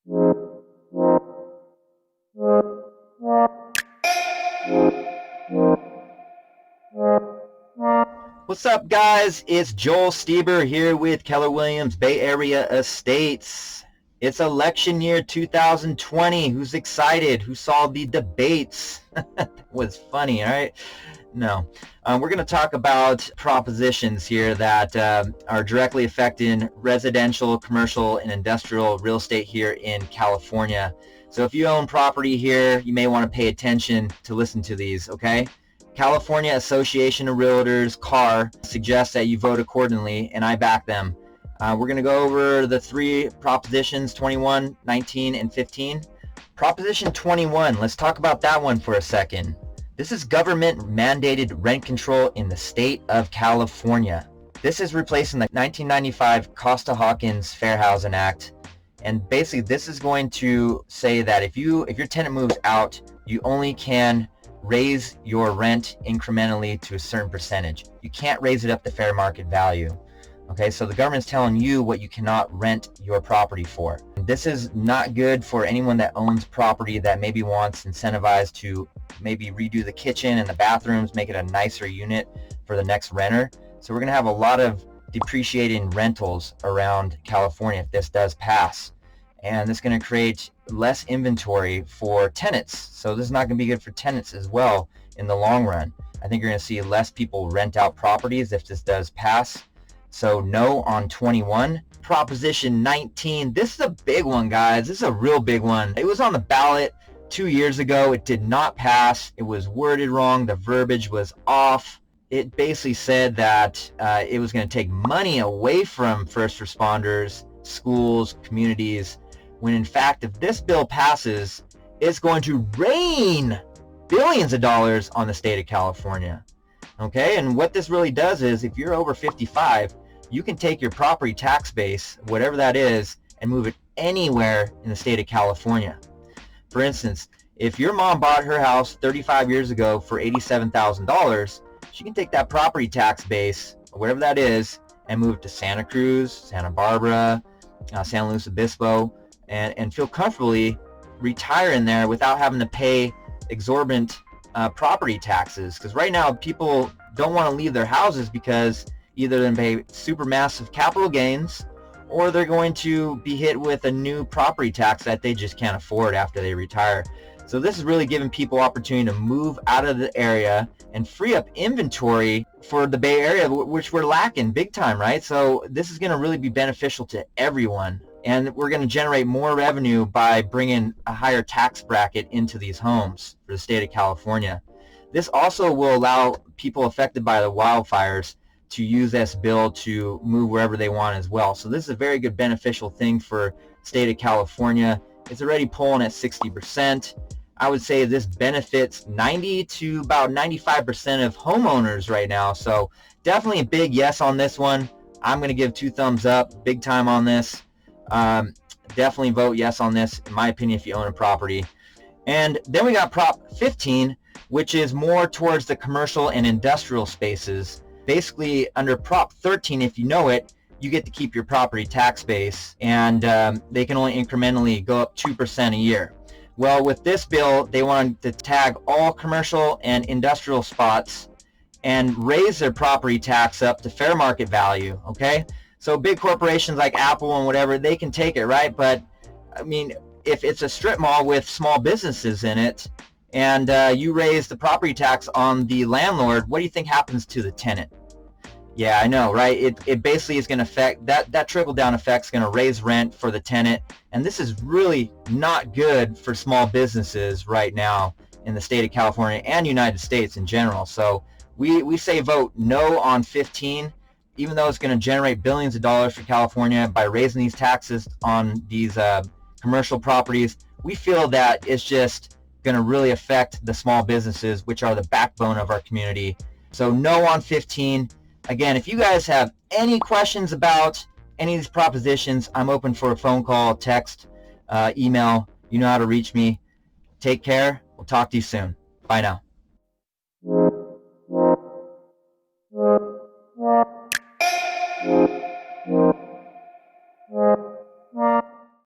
What's up, guys? It's Joel Stieber here with Keller Williams Bay Area Estates. It's election year 2020. Who's excited? Who saw the debates? That was funny, all right? No. We're going to talk about propositions here that are directly affecting residential, commercial, and industrial real estate here in California. So if you own property here, you may want to pay attention to listen to these, okay? California Association of Realtors, CAR, suggests that you vote accordingly, and I back them. We're going to go over the three propositions, 21, 19, and 15. Proposition 21, let's talk about that one for a second. This is government-mandated rent control in the state of California. This is replacing the 1995 Costa-Hawkins Fair Housing Act. And basically, this is going to say that if your tenant moves out, you only can raise your rent incrementally to a certain percentage. You can't raise it up to fair market value. Okay, so the government's telling you what you cannot rent your property for. This is not good for anyone that owns property that maybe wants incentivized to maybe redo the kitchen and the bathrooms, make it a nicer unit for the next renter. So we're going to have a lot of depreciating rentals around California if this does pass. And this is going to create less inventory for tenants. So this is not going to be good for tenants as well in the long run. I think you're going to see less people rent out properties if this does pass. So no on 21. Proposition 19. This is a big one, guys. This is a real big one. It was on the ballot 2 years ago. It did not pass. It was worded wrong. The verbiage was off. It basically said that it was going to take money away from first responders, schools, communities, when in fact, if this bill passes, it's going to rain billions of dollars on the state of California. Okay, and what this really does is if you're over 55, you can take your property tax base, whatever that is, and move it anywhere in the state of California. For instance, if your mom bought her house 35 years ago for $87,000, she can take that property tax base, or whatever that is, and move it to Santa Cruz, Santa Barbara, San Luis Obispo, and feel comfortably retire in there without having to pay exorbitant property taxes. Because right now people don't want to leave their houses because either they pay super massive capital gains or they're going to be hit with a new property tax that they just can't afford after they retire. So this is really giving people opportunity to move out of the area and free up inventory for the Bay Area, which we're lacking big time, right? So this is going to really be beneficial to everyone. And we're going to generate more revenue by bringing a higher tax bracket into these homes for the state of California. This also will allow people affected by the wildfires to use this bill to move wherever they want as well. So this is a very good beneficial thing for the state of California. It's already polling at 60%. I would say this benefits 90 to about 95% of homeowners right now. So definitely a big yes on this one. I'm going to give 2 thumbs up, big time on this. Definitely vote yes on this, in my opinion, if you own a property. And then we got Prop 15, which is more towards the commercial and industrial spaces. Basically, under Prop 13, if you know it, you get to keep your property tax base, and they can only incrementally go up 2% a year. Well, with this bill, they want to tag all commercial and industrial spots and raise their property tax up to fair market value, okay? So big corporations like Apple and whatever, they can take it, right? But, I mean, if it's a strip mall with small businesses in it and you raise the property tax on the landlord, what do you think happens to the tenant? Yeah, I know, right? It basically is going to affect, that trickle-down effect is going to raise rent for the tenant. And this is really not good for small businesses right now in the state of California and United States in general. So we say vote no on 15. Even though it's going to generate billions of dollars for California by raising these taxes on these commercial properties, we feel that it's just going to really affect the small businesses, which are the backbone of our community. So no on 15. Again, if you guys have any questions about any of these propositions, I'm open for a phone call, text, email. You know how to reach me. Take care. We'll talk to you soon. Bye now.